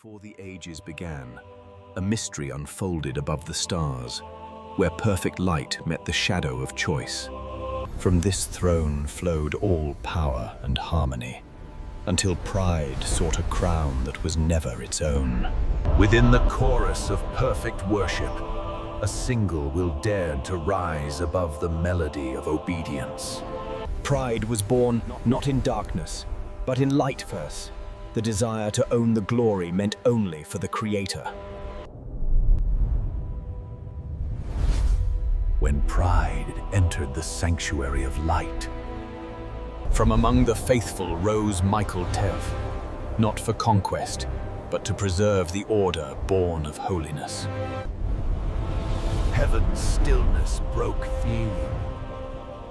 Before the ages began, a mystery unfolded above the stars, where perfect light met the shadow of choice. From this throne flowed all power and harmony, until pride sought a crown that was never its own. Within the chorus of perfect worship, a single will dare to rise above the melody of obedience. Pride was born not in darkness, but in light first. The desire to own the glory meant only for the Creator. When pride entered the sanctuary of light, From among the faithful rose Michael Tev, not for conquest, but to preserve the order born of holiness. heaven's stillness broke through,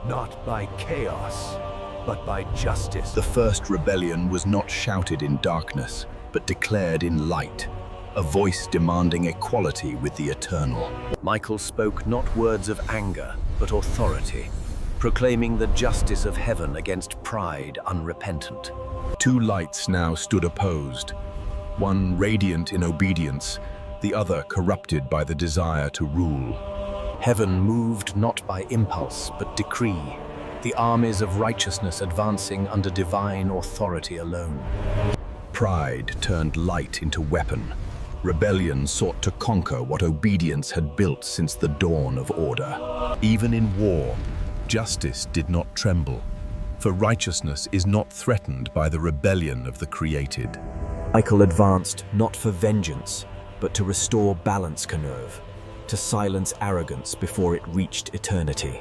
not by chaos, but by justice. The first rebellion was not shouted in darkness, but declared in light, a voice demanding equality with the eternal. Michael spoke not words of anger, but authority, proclaiming the justice of heaven against pride unrepentant. Two lights now stood opposed, one radiant in obedience, the other corrupted by the desire to rule. Heaven moved not by impulse, but decree, the armies of righteousness advancing under divine authority alone. Pride turned light into weapon. Rebellion sought to conquer what obedience had built since the dawn of order. Even in war, justice did not tremble, for righteousness is not threatened by the rebellion of the created. Michael advanced not for vengeance, but to restore balance, Canerve, to silence arrogance before it reached eternity.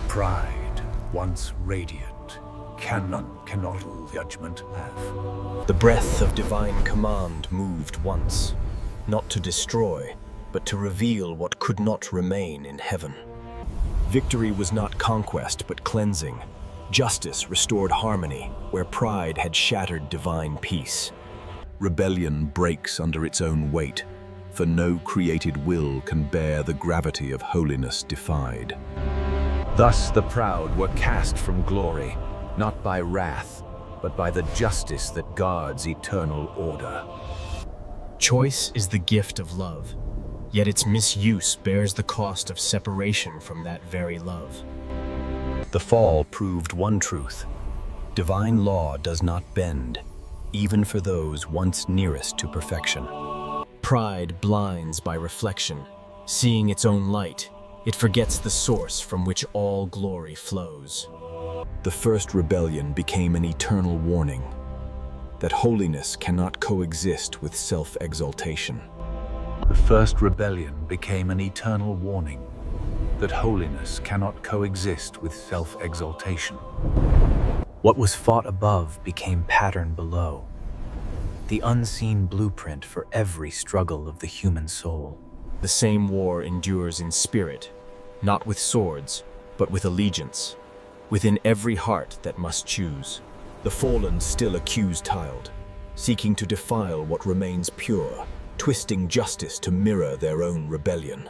Pride, once radiant, cannot all judgment have. The breath of divine command moved once, not to destroy, but to reveal what could not remain in heaven. Victory was not conquest, but cleansing. Justice restored harmony where pride had shattered divine peace. Rebellion breaks under its own weight, for no created will can bear the gravity of holiness defied. Thus the proud were cast from glory, not by wrath, but by the justice that guards eternal order. Choice is the gift of love, yet its misuse bears the cost of separation from that very love. The fall proved one truth: divine law does not bend, even for those once nearest to perfection. Pride blinds by reflection. Seeing its own light, it forgets the source from which all glory flows. The first rebellion became an eternal warning that holiness cannot coexist with self-exaltation. The first rebellion became an eternal warning that holiness cannot coexist with self-exaltation. What was fought above became pattern below, the unseen blueprint for every struggle of the human soul. The same war endures in spirit, not with swords, but with allegiance, within every heart that must choose. The fallen still accuse tiled, seeking to defile what remains pure, twisting justice to mirror their own rebellion.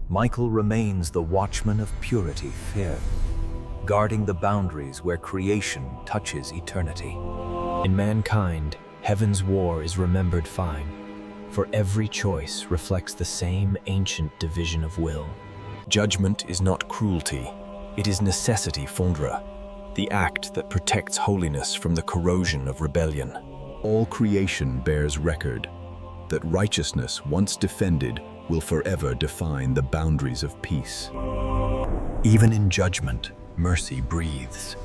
Michael remains the watchman of purity fair, guarding the boundaries where creation touches eternity. In mankind, heaven's war is remembered fine, for every choice reflects the same ancient division of will. Judgment is not cruelty, it is necessity fondra, the act that protects holiness from the corrosion of rebellion. All creation bears record that righteousness once defended will forever define the boundaries of peace. Even in judgment, mercy breathes,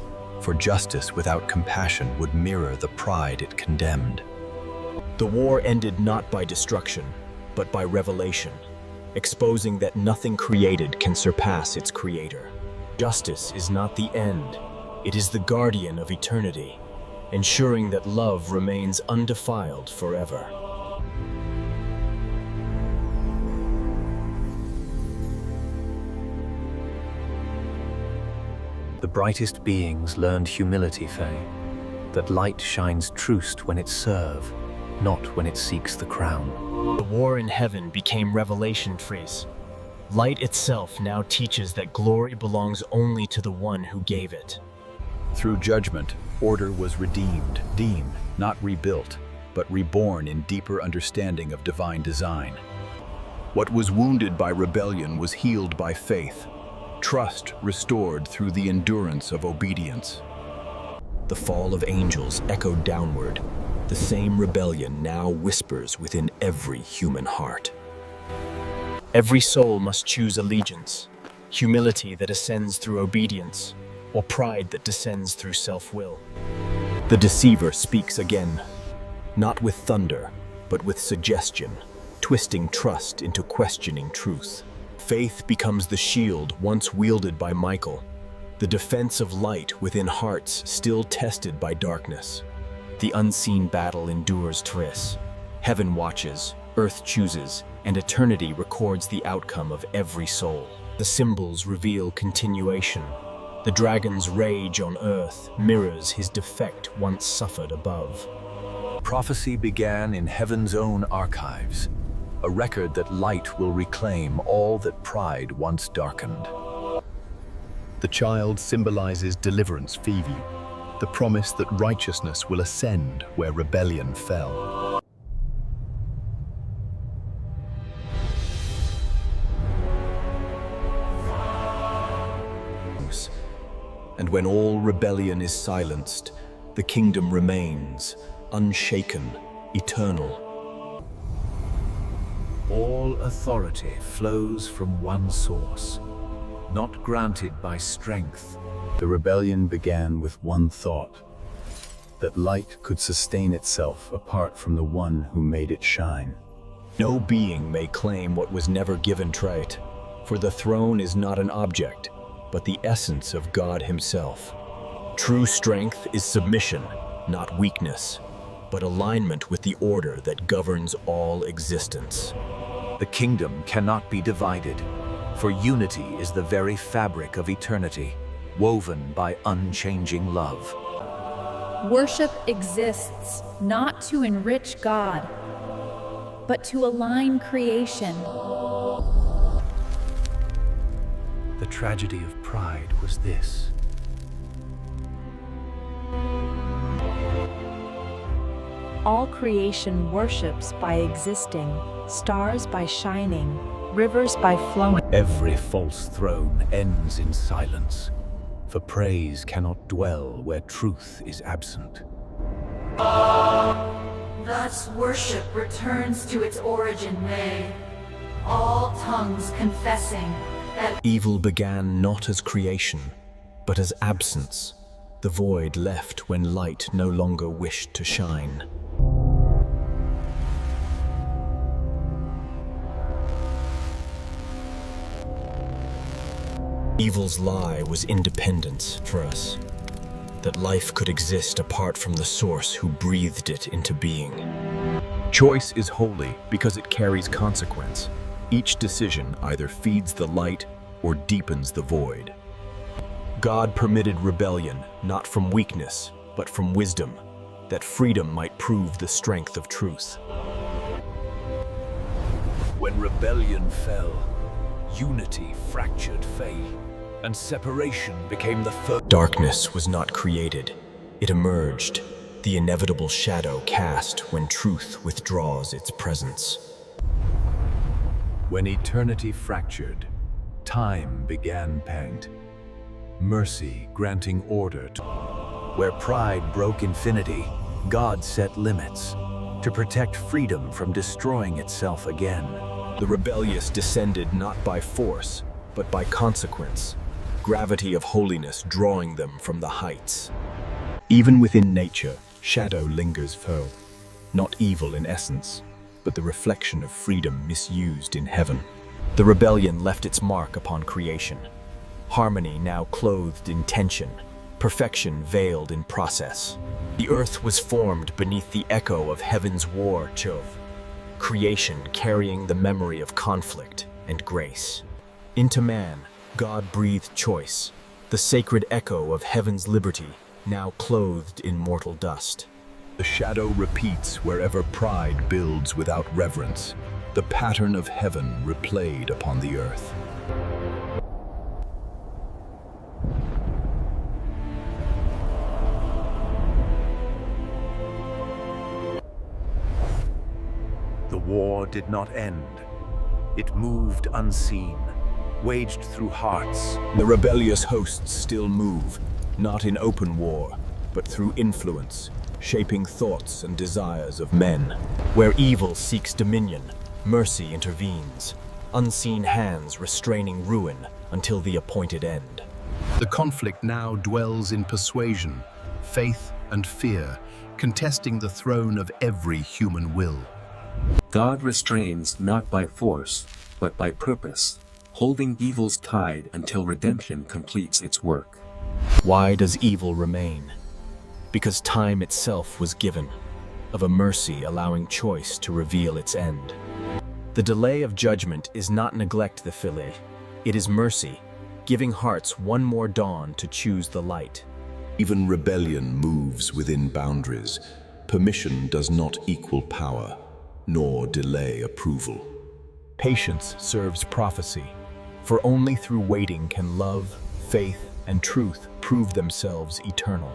for justice without compassion would mirror the pride it condemned. The war ended not by destruction, but by revelation, exposing that nothing created can surpass its creator. Justice is not the end, it is the guardian of eternity, ensuring that love remains undefiled forever. The brightest beings learned humility, Faye, that light shines truest when it serves, not when it seeks the crown. The war in heaven became revelation, Freeze, Light itself now teaches that glory belongs only to the one who gave it. Through judgment, order was redeemed, not rebuilt, but reborn in deeper understanding of divine design. What was wounded by rebellion was healed by faith, trust restored through the endurance of obedience. The fall of angels echoed downward. The same rebellion now whispers within every human heart. Every soul must choose allegiance, humility that ascends through obedience, or pride that descends through self-will. The deceiver speaks again, not with thunder, but with suggestion, twisting trust into questioning truth. Faith becomes the shield once wielded by Michael, the defense of light within hearts still tested by darkness. The unseen battle endures Tris. Heaven watches, earth chooses, and eternity records the outcome of every soul. The symbols reveal continuation. The dragon's rage on earth mirrors his defect once suffered above. Prophecy began in heaven's own archives, a record that light will reclaim all that pride once darkened. The child symbolizes deliverance Phoebe, the promise that righteousness will ascend where rebellion fell. And when all rebellion is silenced, the kingdom remains, unshaken, eternal. All authority flows from one source, not granted by strength. The rebellion began with one thought, that light could sustain itself apart from the one who made it shine. No being may claim what was never given right, for the throne is not an object, but the essence of God himself. True strength is submission, not weakness, but alignment with the order that governs all existence. The kingdom cannot be divided, for unity is the very fabric of eternity, woven by unchanging love. Worship exists not to enrich God, but to align creation. The tragedy of pride was this. All creation worships by existing, stars by shining, rivers by flowing. Every false throne ends in silence, for praise cannot dwell where truth is absent. Thus worship returns to its origin may, all tongues confessing that Evil began not as creation, but as absence, the void left when light no longer wished to shine. Evil's lie was independence for us, that life could exist apart from the source who breathed it into being. Choice is holy because it carries consequence. Each decision either feeds the light or deepens the void. God permitted rebellion, not from weakness, but from wisdom, that freedom might prove the strength of truth. When rebellion fell, unity fractured faith, and separation became the first. Darkness was not created, it emerged, the inevitable shadow cast when truth withdraws its presence. When eternity fractured, time began panged, mercy granting order to. Where pride broke infinity, God set limits to protect freedom from destroying itself again. The rebellious descended not by force, but by consequence, gravity of holiness drawing them from the heights. Even within nature, shadow lingers foe, not evil in essence, but the reflection of freedom misused in heaven. The rebellion left its mark upon creation. Harmony now clothed in tension, perfection veiled in process. The earth was formed beneath the echo of heaven's war chove, creation carrying the memory of conflict and grace. Into man, God breathed choice, the sacred echo of heaven's liberty, now clothed in mortal dust. The shadow repeats wherever pride builds without reverence. The pattern of heaven replayed upon the earth. The war did not end. It moved unseen, waged through hearts. The rebellious hosts still move, not in open war, but through influence, shaping thoughts and desires of men. Where evil seeks dominion, mercy intervenes, unseen hands restraining ruin until the appointed end. The conflict now dwells in persuasion, faith, and fear, contesting the throne of every human will. God restrains not by force, but by purpose, holding evil's tide until redemption completes its work. Why does evil remain? Because time itself was given, of a mercy allowing choice to reveal its end. The delay of judgment is not neglect the Philae, it is mercy, giving hearts one more dawn to choose the light. Even rebellion moves within boundaries. Permission does not equal power, nor delay approval. Patience serves prophecy, for only through waiting can love, faith, and truth prove themselves eternal.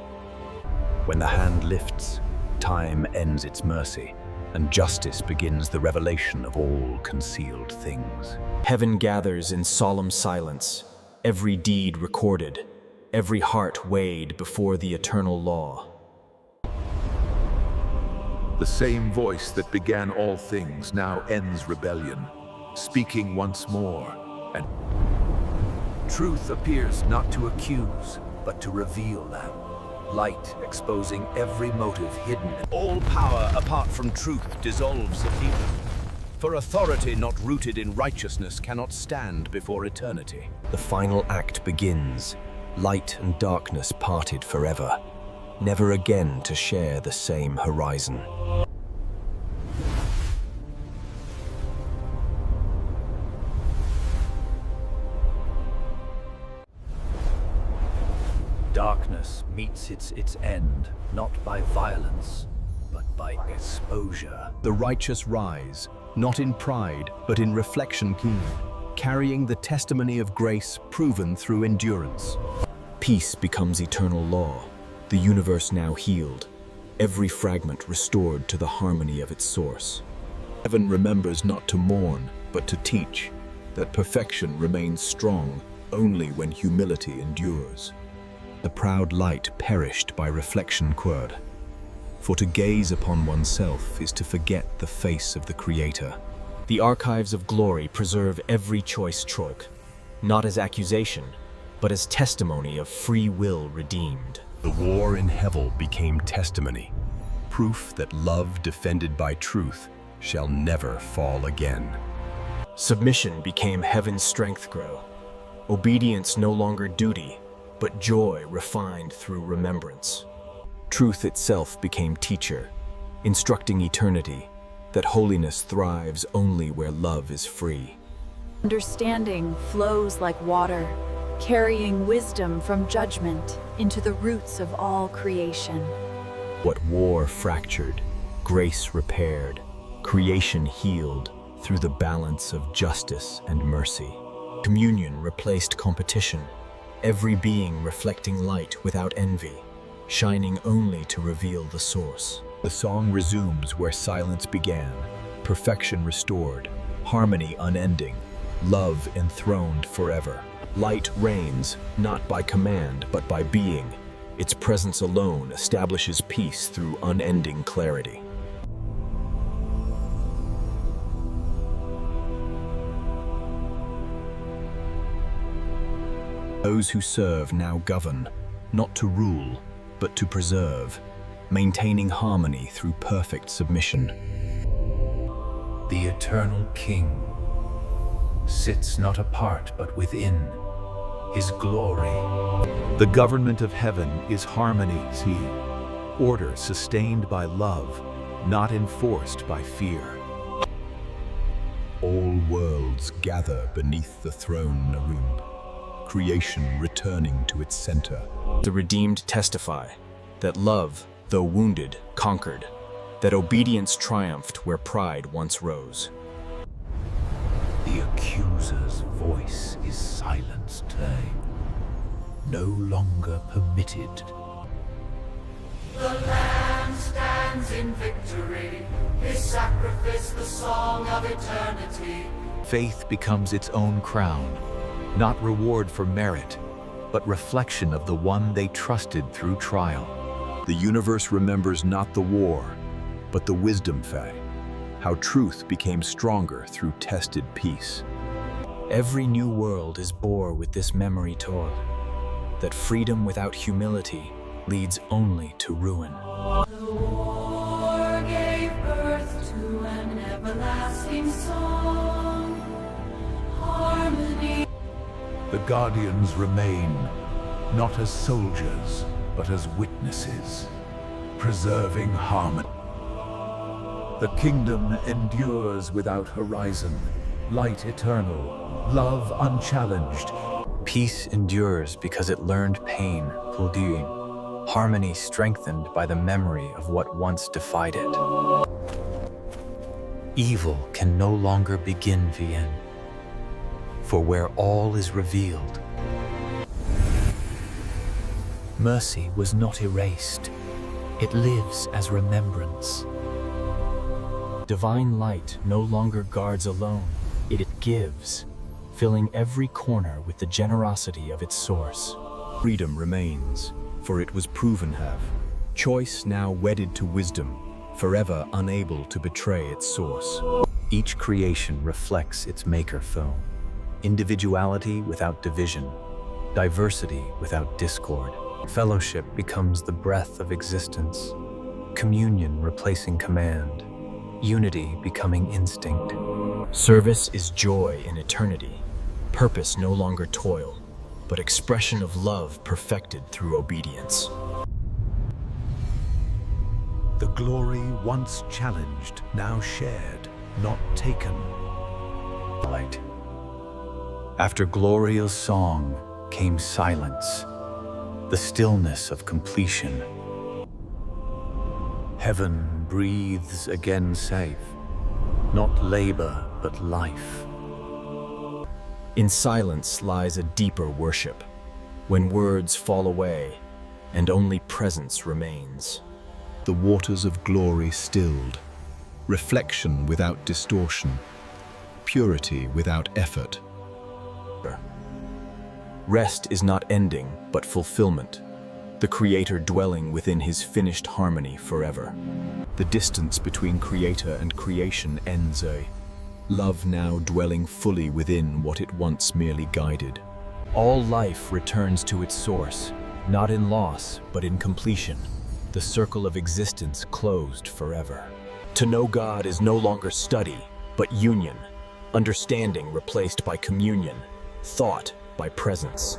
When the hand lifts, time ends its mercy, and justice begins the revelation of all concealed things. Heaven gathers in solemn silence, every deed recorded, every heart weighed before the eternal law. The same voice that began all things now ends rebellion, speaking once more, and truth appears not to accuse, but to reveal them. Light exposing every motive hidden. All power apart from truth dissolves of evil. For authority not rooted in righteousness cannot stand before eternity. The final act begins, light and darkness parted forever, never again to share the same horizon. Darkness meets its end, not by violence, but by exposure. The righteous rise, not in pride, but in reflection keen, carrying the testimony of grace proven through endurance. Peace becomes eternal law, the universe now healed, every fragment restored to the harmony of its source. Heaven remembers not to mourn, but to teach, that perfection remains strong only when humility endures. The proud light perished by reflection querd. For to gaze upon oneself is to forget the face of the Creator. The archives of glory preserve every choice stroke, not as accusation, but as testimony of free will redeemed. The war in Hevel became testimony, proof that love defended by truth shall never fall again. Submission became heaven's strength grow, obedience no longer duty, but joy refined through remembrance. Truth itself became teacher, instructing eternity, that holiness thrives only where love is free. Understanding flows like water, carrying wisdom from judgment into the roots of all creation. What war fractured, grace repaired, creation healed through the balance of justice and mercy. Communion replaced competition, every being reflecting light without envy, shining only to reveal the source. The song resumes where silence began, perfection restored, harmony unending, love enthroned forever. Light reigns, not by command, but by being. Its presence alone establishes peace through unending clarity. Those who serve now govern, not to rule, but to preserve, maintaining harmony through perfect submission. The eternal King sits not apart but within his glory. The government of heaven is harmony, see, order sustained by love, not enforced by fear. All worlds gather beneath the throne Narumb, creation returning to its center. The redeemed testify that love, though wounded, conquered, that obedience triumphed where pride once rose. no longer permitted. The Lamb stands in victory, his sacrifice the song of eternity. Faith becomes its own crown, not reward for merit, but reflection of the one they trusted through trial. The universe remembers not the war, but the wisdom fay, how truth became stronger through tested peace. Every new world is bore with this memory taught, that freedom without humility leads only to ruin. The war gave birth to an everlasting song, harmony. The guardians remain, not as soldiers, but as witnesses, preserving harmony. The kingdom endures without horizon, light eternal, love unchallenged. Peace endures because it learned pain, fuldoing. Harmony strengthened by the memory of what once defied it. Evil can no longer begin Vienne, for where all is revealed, mercy was not erased. It lives as remembrance. Divine light no longer guards alone. It gives, filling every corner with the generosity of its source. Freedom remains, for it was proven have. Choice now wedded to wisdom, forever unable to betray its source. Each creation reflects its maker foe. Individuality without division, diversity without discord. Fellowship becomes the breath of existence, communion replacing command, unity becoming instinct. Service is joy in eternity, purpose no longer toil, but expression of love perfected through obedience. The glory once challenged, now shared, not taken. Light. After glorious song came silence, the stillness of completion. Heaven breathes again safe, not labor, but life. In silence lies a deeper worship, when words fall away and only presence remains. The waters of glory stilled, reflection without distortion, purity without effort. Rest is not ending, but fulfillment, the Creator dwelling within his finished harmony forever. The distance between Creator and creation ends love now dwelling fully within what it once merely guided. All life returns to its source, not in loss, but in completion. The circle of existence closed forever. To know God is no longer study, but union, understanding replaced by communion, thought by presence.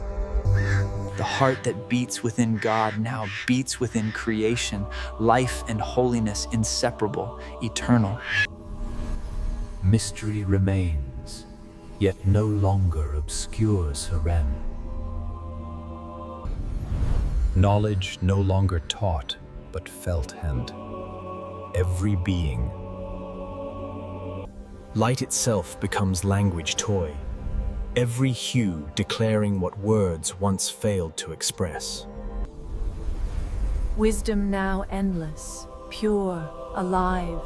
The heart that beats within God now beats within creation, life and holiness inseparable, eternal. Mystery remains, yet no longer obscures her end. Knowledge no longer taught, but felt hand. Every being. Light itself becomes language toy, every hue declaring what words once failed to express. Wisdom now endless, pure, alive,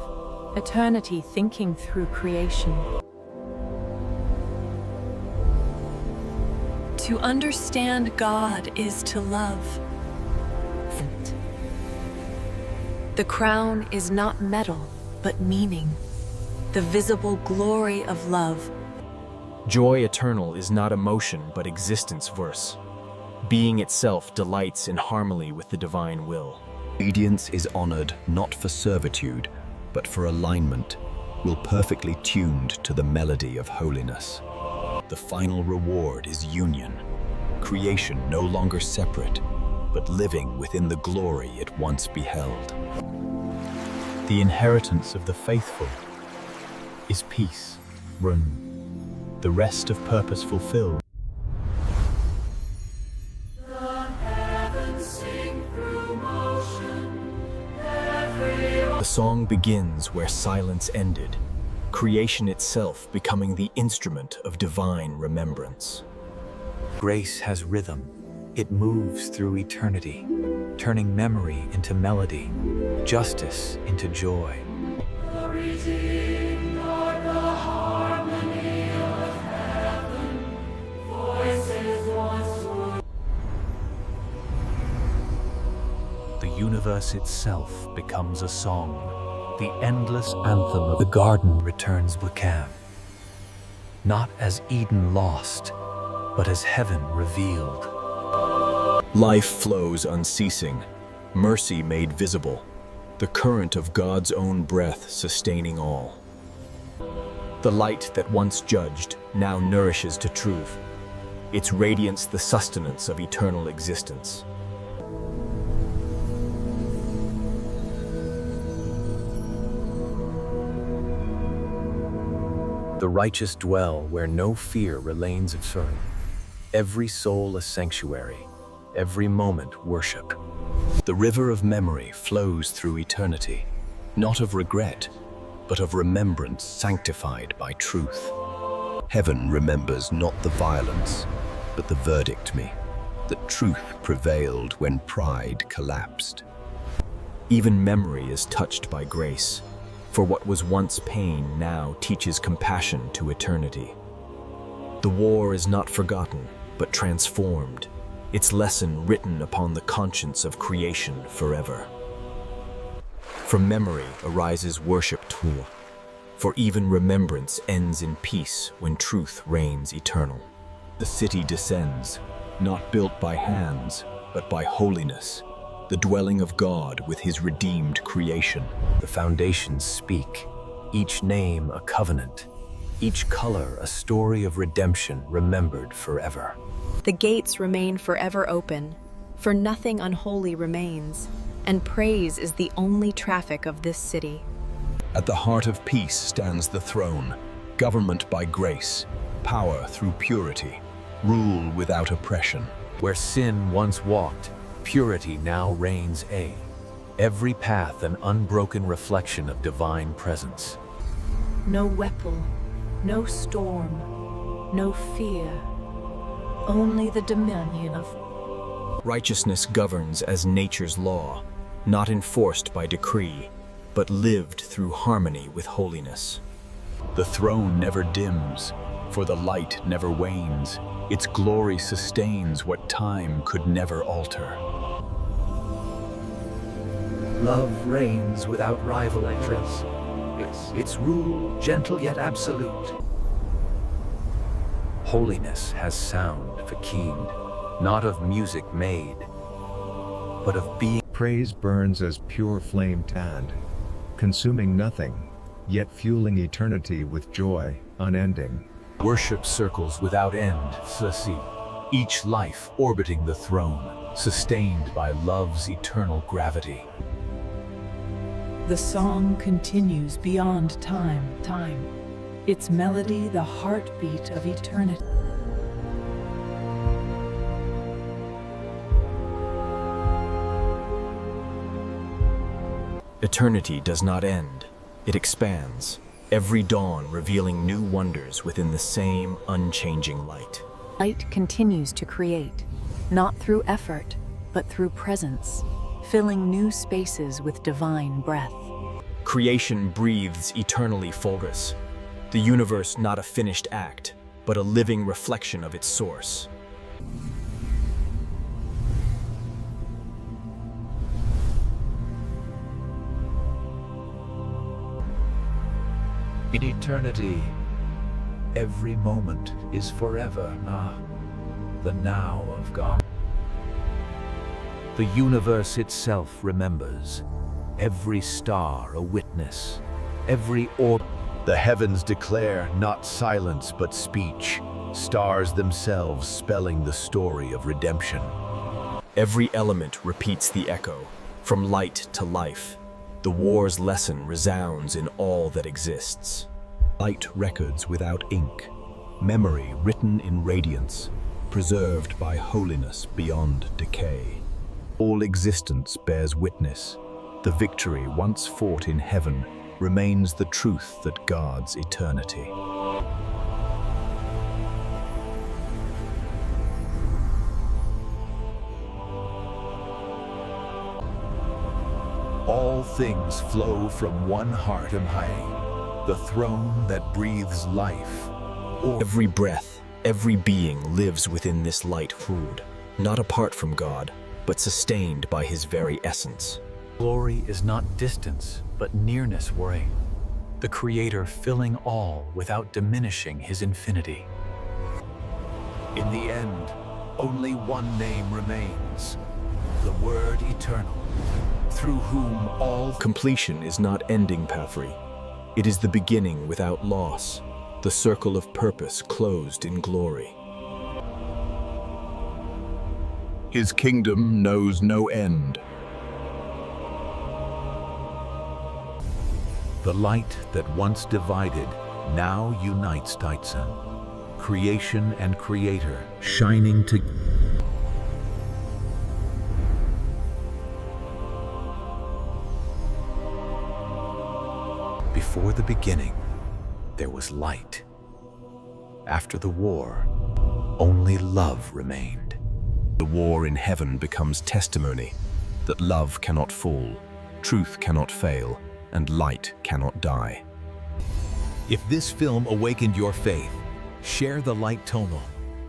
eternity thinking through creation. To understand God is to love. The crown is not metal, but meaning, the visible glory of love. Joy eternal is not emotion, but existence verse. Being itself delights in harmony with the divine will. Obedience is honored not for servitude, but for alignment, will perfectly tuned to the melody of holiness. The final reward is union, creation no longer separate, but living within the glory it once beheld. The inheritance of the faithful is peace, run, the rest of purpose fulfilled. The song begins where silence ended, creation itself becoming the instrument of divine remembrance. Grace has rhythm. It moves through eternity, turning memory into melody, justice into joy. The universe itself becomes a song. The endless anthem of the garden returns calm. Not as Eden lost, but as heaven revealed. Life flows unceasing, mercy made visible, the current of God's own breath sustaining all. The light that once judged now nourishes to truth, its radiance the sustenance of eternal existence. The righteous dwell where no fear remains firm. Every soul a sanctuary, every moment worship. The river of memory flows through eternity, not of regret, but of remembrance sanctified by truth. Heaven remembers not the violence, but the verdict me, that truth prevailed when pride collapsed. Even memory is touched by grace, for what was once pain now teaches compassion to eternity. The war is not forgotten, but transformed, its lesson written upon the conscience of creation forever. From memory arises worship too, for even remembrance ends in peace when truth reigns eternal. The city descends, not built by hands, but by holiness, the dwelling of God with his redeemed creation. The foundations speak, each name a covenant, each color a story of redemption remembered forever. The gates remain forever open, for nothing unholy remains, and praise is the only traffic of this city. At the heart of peace stands the throne, government by grace, power through purity, rule without oppression. Where sin once walked, purity now reigns. Every path an unbroken reflection of divine presence. No weapon, no storm, no fear, only the dominion of Righteousness governs as nature's law, not enforced by decree, but lived through harmony with holiness. The throne never dims, for the light never wanes. Its glory sustains what time could never alter. Love reigns without rival entrance. Its rule gentle yet absolute. Holiness has sound fakeened, not of music made, but of being. Praise burns as pure flame tanned, consuming nothing, yet fueling eternity with joy, unending. Worship circles without end, each life orbiting the throne, sustained by love's eternal gravity. The song continues beyond time, its melody the heartbeat of eternity. Eternity does not end, it expands, every dawn revealing new wonders within the same unchanging light. Light continues to create, not through effort, but through presence, filling new spaces with divine breath. Creation breathes eternally fulgurous, the universe not a finished act, but a living reflection of its source. In eternity, every moment is forever, the now of God. The universe itself remembers, every star a witness, every orb. The heavens declare not silence but speech, stars themselves spelling the story of redemption. Every element repeats the echo, from light to life. The war's lesson resounds in all that exists. Light records without ink, memory written in radiance, preserved by holiness beyond decay. All existence bears witness. The victory once fought in heaven remains the truth that guards eternity. things flow from one heart and high, the throne that breathes life. Every breath, every being lives within this light food, not apart from God, but sustained by his very essence. Glory is not distance, but nearness reign, the Creator filling all without diminishing his infinity. In the end, only one name remains, the Word Eternal, through whom all Completion is not ending, Pafri. It is the beginning without loss, the circle of purpose closed in glory. His kingdom knows no end. The light that once divided now unites Taizen. Creation and Creator shining together. Before the beginning, there was light. After the war, only love remained. The war in heaven becomes testimony that love cannot fall, truth cannot fail, and light cannot die. If this film awakened your faith, share the light tonal.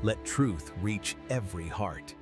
Let truth reach every heart.